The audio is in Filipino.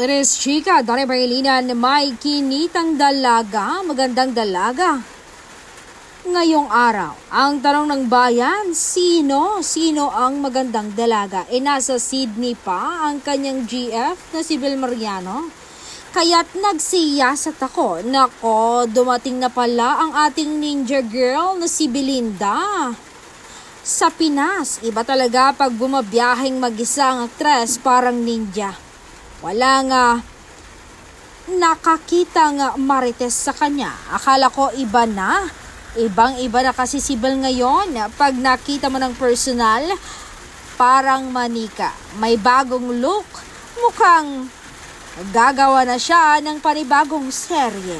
It is Chika, Donnie Bailinan, may kinitang dalaga, magandang dalaga. Ngayong araw, ang tanong ng bayan, sino ang magandang dalaga? Nasa Sydney pa ang kanyang GF na si Bill Mariano. Kaya't nagsiyasat ako, nako, dumating na pala ang ating ninja girl na si Belinda. Sa Pinas, iba talaga pag bumabiyaheng mag-isa ang aktres parang ninja. Wala nga nakakita nga marites sa kanya. Akala ko iba na. Ibang-iba na kasi si Bel ngayon. Pag nakita mo ng personal, parang manika. May bagong look. Mukhang gagawa na siya ng panibagong serye.